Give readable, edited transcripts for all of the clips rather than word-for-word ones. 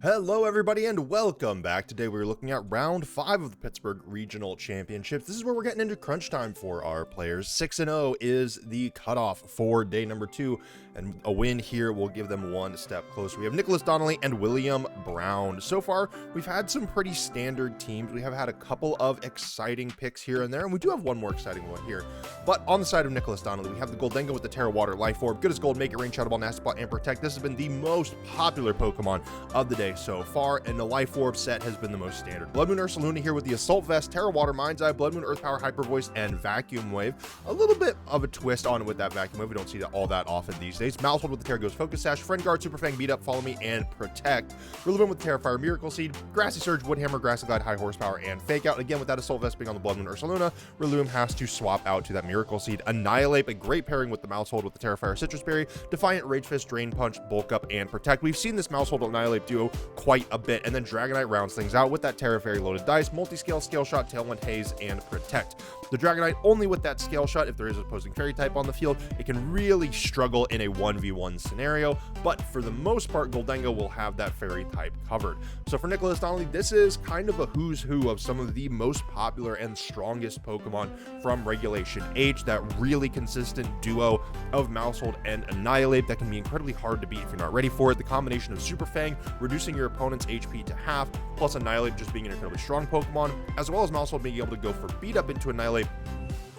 Hello everybody and welcome back. Today we're looking at round 5 of the Pittsburgh Regional Championships. This is where we're getting into crunch time for our players. 6-0 is the cutoff for day number 2, and a win here will give them one step closer. We have Nicholas Donnelly and William Brown. So far, we've had some pretty standard teams. We have had a couple of exciting picks here and there, and we do have one more exciting one here. But on the side of Nicholas Donnelly, we have the Goldengo with the Terra Water Life Orb, Good as Gold, Make It Rain, Shadow Ball, Nasty Plot, and Protect. This has been the most popular Pokemon of the day so far, and the Life Orb set has been the most standard. Blood Moon Ursaluna here with the Assault Vest, Terra Water, Mind's Eye, Blood Moon Earth Power, Hyper Voice, and Vacuum Wave. A little bit of a twist on it with that Vacuum Wave. We don't see that all that often these days. Mousehold with the Terra Ghost Focus Sash, Friend Guard, Super Fang, Beat Up, Follow Me, and Protect. Rillaboom with Terra Fire, Miracle Seed, Grassy Surge, Woodhammer, Grassy Glide, High Horsepower, and Fake Out. Again, with that Assault Vest being on the Blood Moon Ursaluna, Rillaboom has to swap out to that Miracle Seed. Annihilate, a great pairing with the Mousehold with the Terra Fire, Citrus Berry, Defiant, Rage Fist, Drain Punch, Bulk Up, and Protect. We've seen this Mousehold Annihilate duo quite a bit, and then Dragonite rounds things out with that Terra Fairy loaded dice, Multi-Scale, Scale Shot, Tailwind, Haze, and Protect. The Dragonite only with that Scale Shot. If there is an opposing fairy type on the field, it can really struggle in a 1v1 scenario, but for the most part, Goldengo will have that fairy type covered. So for Nicholas Donnelly, this is kind of a who's who of some of the most popular and strongest Pokemon from Regulation H, that really consistent duo of Mousehold and Annihilate that can be incredibly hard to beat if you're not ready for it. The combination of Super Fang, reducing your opponent's HP to half, plus Annihilate just being an incredibly strong Pokemon, as well as Mousehold being able to go for Beat Up into Annihilate,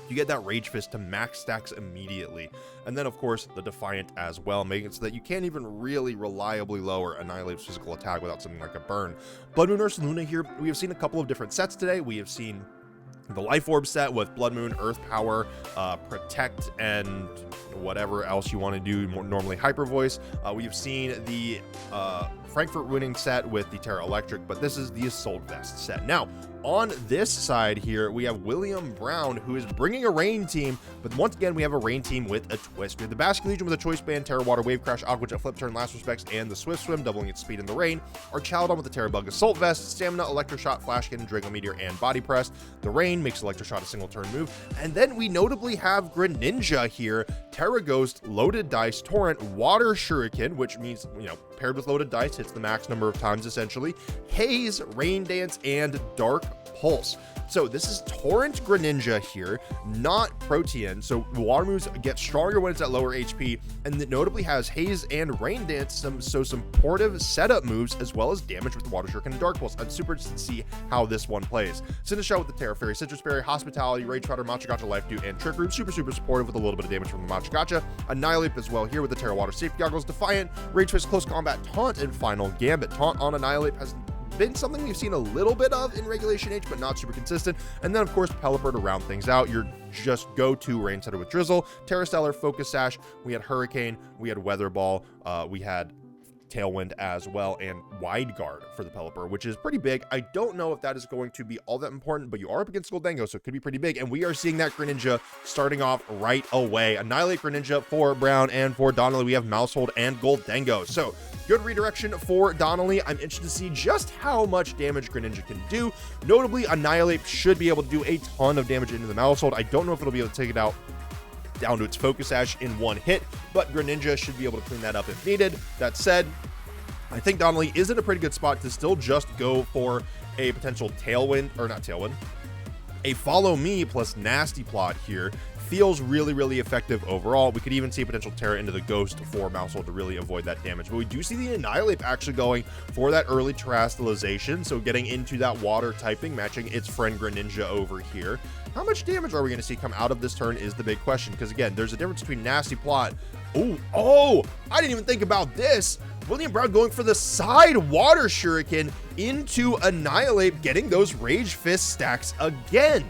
you get that Rage Fist to max stacks immediately. And then, of course, the Defiant as well, making it so that you can't even really reliably lower Annihilate's physical attack without something like a burn. Blood Moon Ursaluna here, we have seen a couple of different sets today. We have seen the Life Orb set with Blood Moon, Earth Power, Protect, and whatever else you want to do, normally Hyper Voice. We've seen the Frankfurt winning set with the Terra Electric, but this is the Assault Vest set. Now, on this side here, we have William Brown, who is bringing a rain team, but once again, we have a rain team with a twist. We have the Basque Legion with a Choice Band, Terra Water, Wave Crash, Aqua Jet, Flip Turn, Last Respects, and the Swift Swim, doubling its speed in the rain. Our Chaldon with the Terra Bug Assault Vest, Stamina, Electroshot, Flash Cannon, Draco Meteor, and Body Press. The rain makes Electroshot a single turn move. And then we notably have Greninja here, Terra Ghost, Loaded Dice, Torrent, Water Shuriken, which means, paired with Loaded Dice, hits the max number of times essentially, Haze, Rain Dance, and Dark Pulse. So this is Torrent Greninja here, not Protean. So water moves get stronger when it's at lower HP, and it notably has Haze and Rain Dance, some supportive setup moves, as well as damage with the Water Shuriken and Dark Pulse. I'm super interested to see how this one plays. Sinistcha with the Terra Fairy, Citrus Berry, Hospitality, Rage Trotter, Machagacha, Life Dew, and Trick Root. Super supportive with a little bit of damage from the Machagacha. Annihilate as well here with the Terra Water, Safety Goggles, Defiant, Rage Fist, Close Combat, Taunt, and Final Gambit. Taunt on Annihilate has been something we've seen a little bit of in Regulation H, but not super consistent. And then, of course, Pelipper to round things out. Your just go-to Rain Setter with Drizzle, Terra Stellar, Focus Sash, we had Hurricane, we had Weather Ball, we had Tailwind as well, and Wide Guard for the Pelipper, which is pretty big. I don't know if that is going to be all that important, but you are up against Goldengo, so it could be pretty big. And we are seeing that Greninja starting off right away. Annihilate Greninja for Brown, and for Donnelly, we have Mousehold and Goldengo. So good redirection for Donnelly. I'm interested to see just how much damage Greninja can do. Notably, Annihilate should be able to do a ton of damage into the Mousehold. I don't know if it'll be able to take it out down to its Focus Sash in one hit, but Greninja should be able to clean that up if needed. That said, I think Donnelly is in a pretty good spot to still just go for a potential Tailwind, or not Tailwind, a Follow Me plus Nasty Plot here. Feels really effective overall. We could even see a potential Terra into the Ghost for Mousehold to really avoid that damage. But we do see the Annihilate actually going for that early Terastallization, so getting into that water typing, matching its friend Greninja over here. How much damage are we going to see come out of this turn is the big question, because again, there's a difference between Nasty Plot. Oh, I didn't even think about this. William Brown going for the side Water Shuriken into Annihilate, getting those Rage Fist stacks again.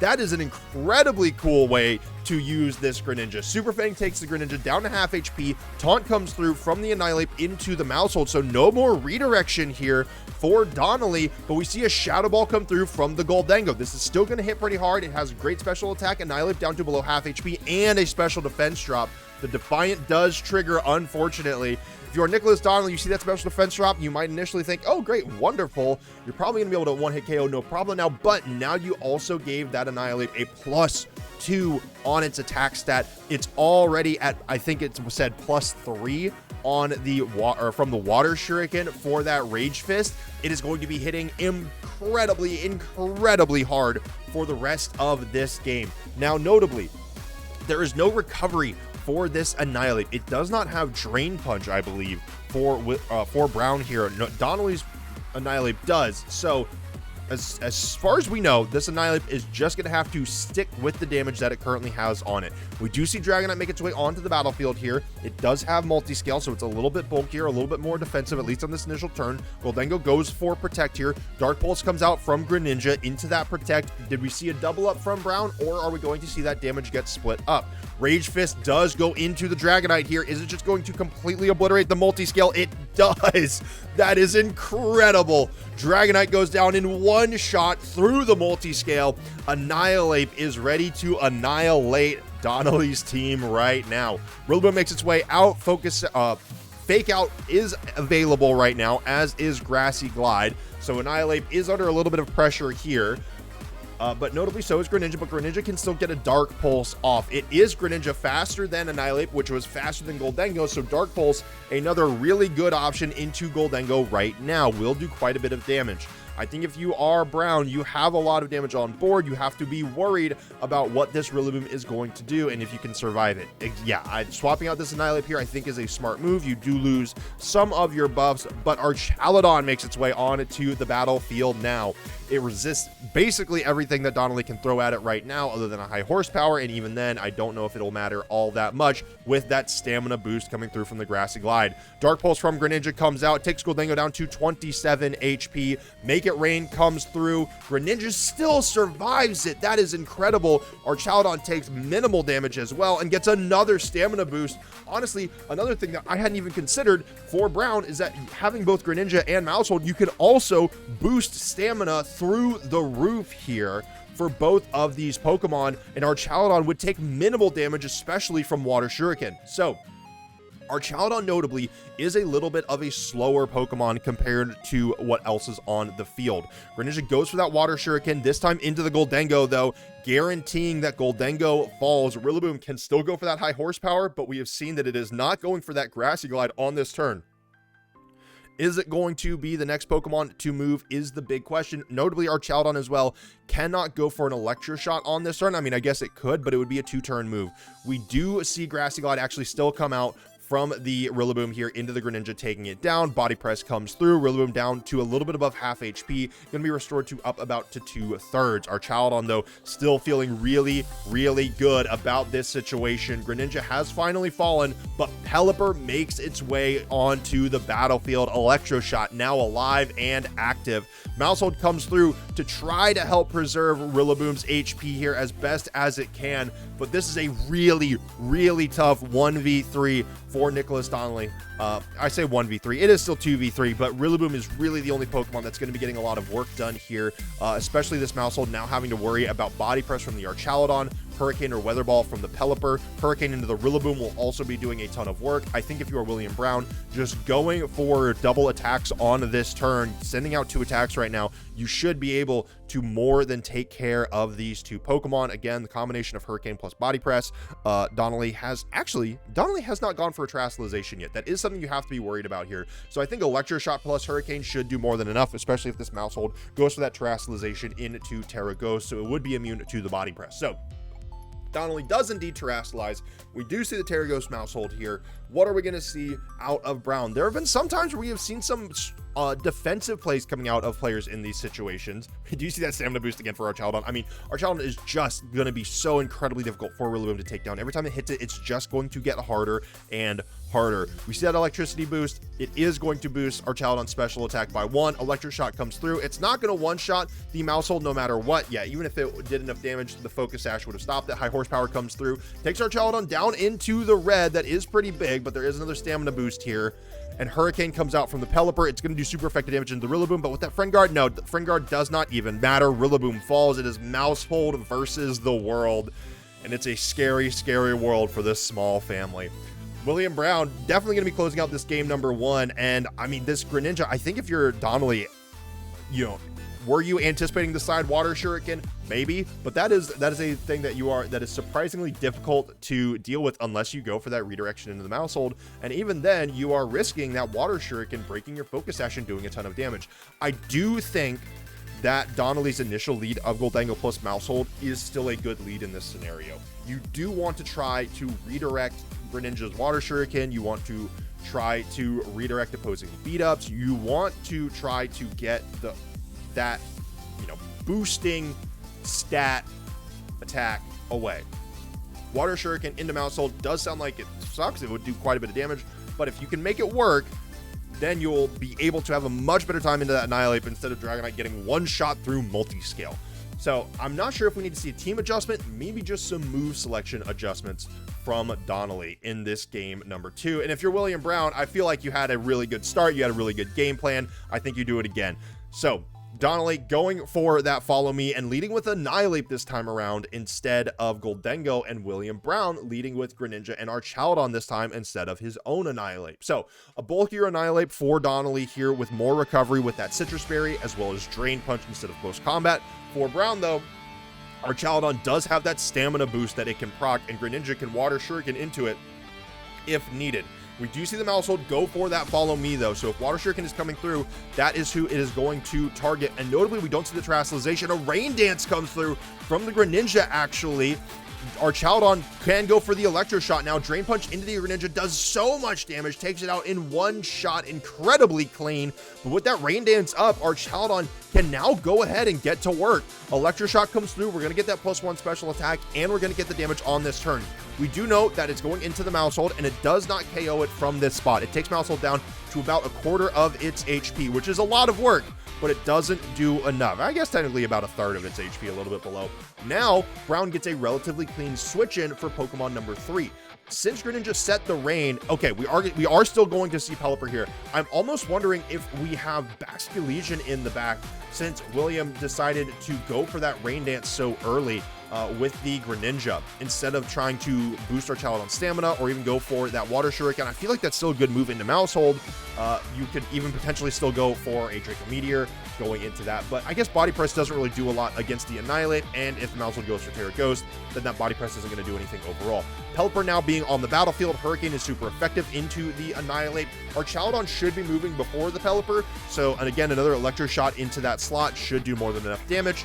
That is an incredibly cool way to use this Greninja. Super Fang takes the Greninja down to half HP. Taunt comes through from the Annihilate into the Mousehold, so no more redirection here for Donnelly, but we see a Shadow Ball come through from the Goldengo. This is still going to hit pretty hard. It has a great special attack, Annihilate down to below half HP, and a special defense drop. The Defiant does trigger, unfortunately. If you're Nicholas Donnelly, you see that special defense drop, you might initially think, oh, great, wonderful. You're probably going to be able to one-hit KO, no problem now. But now you also gave that Annihilate a +2 on its attack stat. It's already at, I think it said +3 on the from the water shuriken for that Rage Fist. It is going to be hitting incredibly hard for the rest of this game. Now, notably, there is no recovery for this Annihilate. It does not have Drain Punch, I believe, for Brown here. No, Donnelly's Annihilate does. So as far as we know, this Annihilate is just going to have to stick with the damage that it currently has on it. We do see Dragonite make its way onto the battlefield here. It does have multi-scale, so it's a little bit bulkier, a little bit more defensive, at least on this initial turn. Gholdengo goes for Protect here. Dark Pulse comes out from Greninja into that Protect. Did we see a double up from Brown, or are we going to see that damage get split up? Rage Fist does go into the Dragonite here. Is it just going to completely obliterate the multi-scale? It does. That is incredible. Dragonite goes down in one shot through the multi-scale. Annihilate is ready to annihilate Donnelly's team right now. Rillaboom makes its way out. Fake Out is available right now, as is Grassy Glide. So Annihilate is under a little bit of pressure here. But notably so is Greninja, but Greninja can still get a Dark Pulse off. It is Greninja faster than Annihilate, which was faster than Gholdengo, so Dark Pulse, another really good option into Gholdengo right now, will do quite a bit of damage. I think if you are Brown, you have a lot of damage on board. You have to be worried about what this Rillaboom is going to do and if you can survive it. Yeah, swapping out this Annihilate here I think is a smart move. You do lose some of your buffs, but our Archaludon makes its way onto the battlefield now. It resists basically everything that Donnelly can throw at it right now, other than a high horsepower, and even then, I don't know if it'll matter all that much with that stamina boost coming through from the Grassy Glide. Dark Pulse from Greninja comes out, takes Gholdengo down to 27 HP. Make It Rain comes through. Greninja still survives it. That is incredible. Archaludon takes minimal damage as well and gets another stamina boost. Honestly, another thing that I hadn't even considered for Brown is that having both Greninja and Maushold, you can also boost stamina through the roof here for both of these Pokemon, and Archaludon would take minimal damage, especially from Water Shuriken. So Archaludon notably is a little bit of a slower Pokemon compared to what else is on the field. Greninja goes for that Water Shuriken, this time into the Gholdengo though, guaranteeing that Gholdengo falls. Rillaboom can still go for that high horsepower, but we have seen that it is not going for that Grassy Glide on this turn. Is it going to be the next Pokemon to move is the big question. Notably, Archaludon as well cannot go for an Electro Shot on this turn. I mean, I guess it could, but it would be a 2-turn move. We do see Grassy Glide actually still come out from the Rillaboom here into the Greninja, taking it down. Body Press comes through. Rillaboom down to a little bit above half HP. Going to be restored to up about to 2/3. Archaludon, though, still feeling really good about this situation. Greninja has finally fallen, but Pelipper makes its way onto the battlefield. Electroshock now alive and active. Maushold comes through to try to help preserve Rillaboom's HP here as best as it can, but this is a really tough 1v3 for Nicholas Donnelly. I say 1v3, it is still 2v3, but Rillaboom is really the only Pokemon that's going to be getting a lot of work done here, especially this Maushold now having to worry about Body Press from the Archaludon, Hurricane or Weather Ball from the Pelipper. Hurricane into the Rillaboom will also be doing a ton of work. I think if you are William Brown, just going for double attacks on this turn, sending out 2 attacks right now, you should be able to more than take care of these 2 Pokemon. Again, the combination of Hurricane plus Body Press. Donnelly has not gone for a Terastallization yet. That is something you have to be worried about here. So I think Electroshock plus Hurricane should do more than enough, especially if this Maushold goes for that Terastallization into Terraghost, so it would be immune to the Body Press. So Donnelly does indeed Terastallize. We do see the Terraghost Maushold here. What are we going to see out of Brown? There have been some times where we have seen some defensive plays coming out of players in these situations. Do you see that stamina boost again for Archaludon? I mean, Archaludon is just going to be so incredibly difficult for Rillaboom to take down. Every time it hits it, it's just going to get harder and harder. We see that electricity boost. It is going to boost Archaludon's special attack by 1. Electroshock comes through. It's not going to one-shot the Maushold no matter what. Yeah, even if it did enough damage, the Focus Sash would have stopped it. High horsepower comes through. Takes Archaludon down into the red. That is pretty big, but there is another stamina boost here. And Hurricane comes out from the Pelipper. It's going to do super effective damage into the Rillaboom, but with that Friend Guard, no, Friend Guard does not even matter. Rillaboom falls. It is Maushold versus the world, and it's a scary world for this small family. William Brown definitely going to be closing out this game number 1. And I mean, this Greninja, I think if you're Donnelly, you know, were you anticipating the side water shuriken? Maybe, but that is a thing that is surprisingly difficult to deal with unless you go for that redirection into the mouse hold. And even then, you are risking that water shuriken breaking your focus sash and doing a ton of damage. I do think that Donnelly's initial lead of Goldango plus mouse hold is still a good lead in this scenario. You do want to try to redirect Greninja's water shuriken. You want to try to redirect opposing beat ups. You want to try to get that, you know, boosting stat attack away. Water shuriken into mouse hold does sound like it sucks. It would do quite a bit of damage, but if you can make it work, then you'll be able to have a much better time into that Annihilate instead of Dragonite getting one shot through multi-scale. So I'm not sure if we need to see a team adjustment, maybe just some move selection adjustments from Donnelly in this game number 2. And if you're William Brown, I feel like you had a really good start. You had a really good game plan. I think you do it again. So Donnelly going for that follow me and leading with Annihilate this time around instead of Goldango, and William Brown leading with Greninja and Archaladon this time instead of his own Annihilate. So a bulkier Annihilate for Donnelly here with more recovery with that Citrus Berry as well as Drain Punch instead of Close Combat. For Brown though, Archaladon does have that stamina boost that it can proc, and Greninja can water shuriken into it if needed. We do see the mouse hold go for that follow me though, so if water shuriken is coming through, that is who it is going to target. And notably, we don't see the Terastallization. A Rain Dance comes through from the Greninja actually. Archaladon can go for the Electro Shot now. Drain Punch into the Greninja does so much damage, takes it out in one shot, incredibly clean. But with that Rain Dance up, Archaladon can now go ahead and get to work. Electro Shot comes through. We're going to get that +1 special attack, and we're going to get the damage on this turn. We do note that it's going into the mouse hold, and it does not KO it from this spot. It takes mouse hold down to about a quarter of its HP, which is a lot of work, but it doesn't do enough. I guess technically about a third of its HP, a little bit below. Now, Brown gets a relatively clean switch in for Pokemon number 3. Since Greninja set the rain, okay, we are still going to see Pelipper here. I'm almost wondering if we have Basculegion in the back since William decided to go for that Rain Dance so early with the Greninja instead of trying to boost our Archaladon stamina or even go for that Water Shuriken. I feel like that's still a good move into mouse hold. You could even potentially still go for a Draco Meteor going into that, but I guess Body Press doesn't really do a lot against the Annihilate, and if the mouse hold goes for Terra Ghost, then that Body Press isn't going to do anything overall. Pelipper now being on the battlefield, Hurricane is super effective into the Annihilate. Archaladon should be moving before the Pelipper, so, and again, another Electro Shot into that slot should do more than enough damage.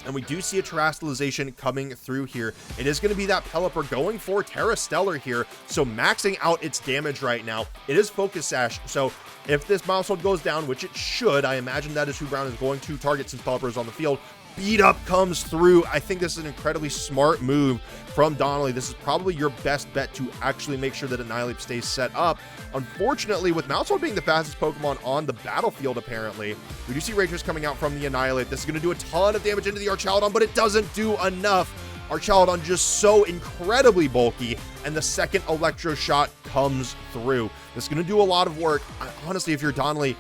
And we do see a Terastallization coming through here. It is going to be that Pelipper going for Terra Stellar here, so maxing out its damage right now. It is Focus Sash, so if this mouse hold goes down, which it should, I imagine that is who Brown is going to target since Pelipper is on the field. Beat Up comes through. I think this is an incredibly smart move from Donnelly. This is probably your best bet to actually make sure that Annihilate stays set up. Unfortunately, with Mousehold being the fastest Pokemon on the battlefield, apparently, we do see Rangers coming out from the Annihilate. This is going to do a ton of damage into the Archaladon, but it doesn't do enough. Archaladon just so incredibly bulky, and the second Electro Shot comes through. This is going to do a lot of work. Honestly, if you're Donnelly,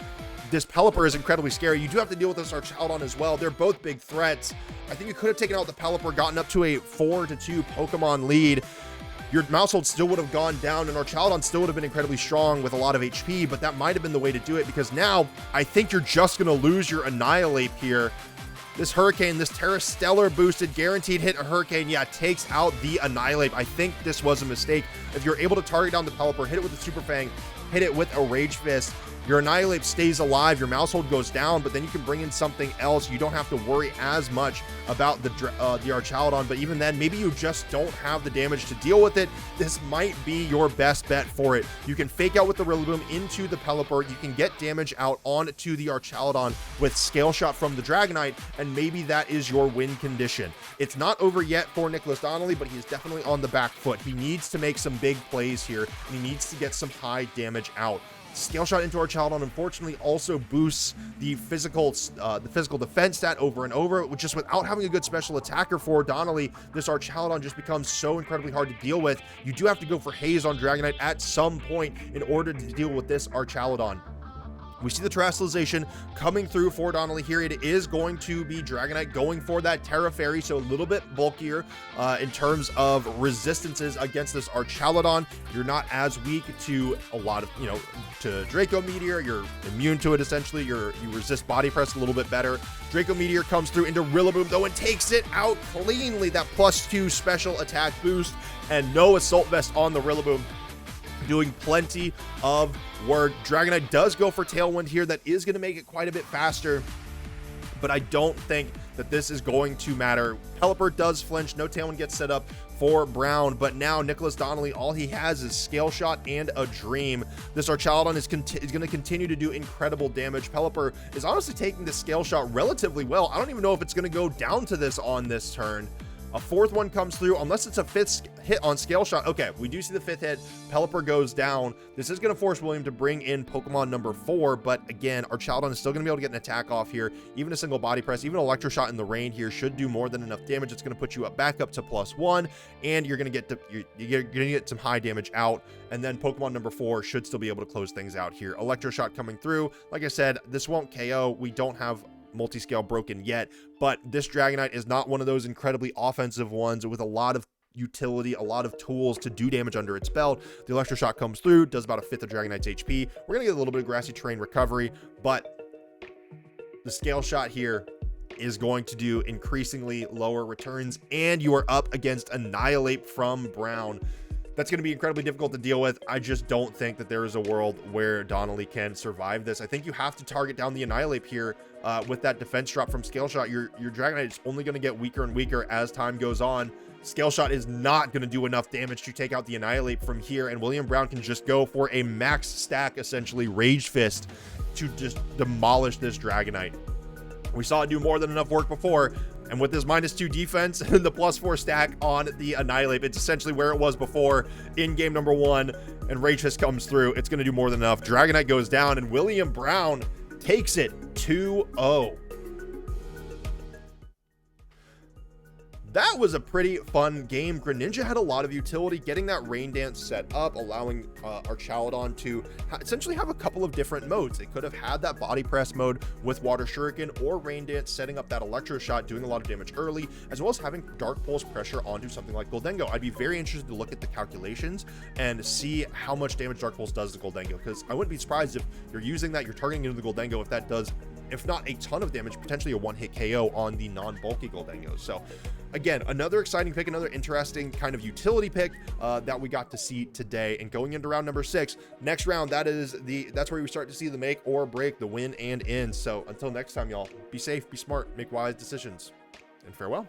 this Pelipper is incredibly scary. You do have to deal with this Archaladon as well. They're both big threats. I think you could have taken out the Pelipper, gotten up to a 4-2 Pokemon lead. Your Mousehold still would have gone down, and Archaladon still would have been incredibly strong with a lot of HP, but that might have been the way to do it, because now I think you're just going to lose your Annihilate here. This Hurricane, this Terra Stellar boosted guaranteed hit a Hurricane, yeah, takes out the Annihilate. I think this was a mistake. If you're able to target down the Pelipper, hit it with the Super Fang, hit it with a Rage Fist, your Annihilate stays alive, your Mousehold goes down, but then you can bring in something else. You don't have to worry as much about the Archaladon, but even then, maybe you just don't have the damage to deal with it. This might be your best bet for it. You can fake out with the Rillaboom into the Pelipper. You can get damage out onto the Archaladon with Scale Shot from the Dragonite, and maybe that is your win condition. It's not over yet for Nicholas Donnelly, but he's definitely on the back foot. He needs to make some big plays here, and he needs to get some high damage out. Scale Shot into Archaladon unfortunately also boosts the physical defense stat over and over, which just without having a good special attacker for Donnelly, this Archaladon just becomes so incredibly hard to deal with. You do have to go for Haze on Dragonite at some point in order to deal with this Archaladon. We see the terrestrialization coming through for Donnelly here. It is going to be Dragonite going for that Terra Fairy, so a little bit bulkier in terms of resistances against this Archaludon. You're not as weak to a lot of, to Draco Meteor. You're immune to it, essentially. You resist Body Press a little bit better. Draco Meteor comes through into Rillaboom, though, and takes it out cleanly. That +2 special attack boost, and no Assault Vest on the Rillaboom, doing plenty of work. Dragonite does go for Tailwind here. That is going to make it quite a bit faster, but I don't think that this is going to matter. Pelipper does flinch. No Tailwind gets set up for Brown, but now Nicholas Donnelly, all he has is Scale Shot and a Dream. This Archaludon is going to continue to do incredible damage. Pelipper is honestly taking the Scale Shot relatively well. I don't even know if it's going to go down to this on this turn. A fourth one comes through, unless it's a fifth hit on Scale Shot. Okay, we do see the fifth hit. Pelipper goes down. This is going to force William to bring in Pokemon number 4, but again, Archaludon is still going to be able to get an attack off here. Even a single Body Press, even Electro Shot in the rain here should do more than enough damage. It's going to put you back up to +1, and you're going to get you're going to get some high damage out, and then Pokemon number 4 should still be able to close things out here. Electro Shot coming through. Like I said, this won't KO. We don't have multi-scale broken yet, but this Dragonite is not one of those incredibly offensive ones with a lot of utility, a lot of tools to do damage under its belt. The Electro Shot comes through, does about a fifth of Dragonite's HP. We're gonna get a little bit of grassy terrain recovery, but the Scale Shot here is going to do increasingly lower returns, and you are up against Annihilate from Brown. That's going to be incredibly difficult to deal with. I just don't think that there is a world where Donnelly can survive this. I think you have to target down the Annihilate here with that defense drop from Scale Shot. Your Dragonite is only going to get weaker and weaker as time goes on. Scale Shot is not going to do enough damage to take out the Annihilate from here, and William Brown can just go for a max stack, essentially Rage Fist, to just demolish this Dragonite. We saw it do more than enough work before, and with this -2 defense and the +4 stack on the Annihilate, it's essentially where it was before in game number 1, and Rage Fist comes through. It's going to do more than enough. Dragonite goes down, and William Brown takes it 2-0. That was a pretty fun game. Greninja had a lot of utility, getting that Rain Dance set up, allowing Archaludon to essentially have a couple of different modes. It could have had that Body Press mode with Water Shuriken, or Rain Dance setting up that Electro Shot, doing a lot of damage early, as well as having Dark Pulse pressure onto something like Goldengo. I'd be very interested to look at the calculations and see how much damage Dark Pulse does to Goldengo, because I wouldn't be surprised if you're using that, you're targeting into the Goldengo, if that does, if not a ton of damage, potentially a one-hit KO on the non-bulky Goldengo. So again, another exciting pick, another interesting kind of utility pick that we got to see today. And going into round number 6, next round, that's where we start to see the make or break, the win and end. So until next time, y'all, be safe, be smart, make wise decisions, and farewell.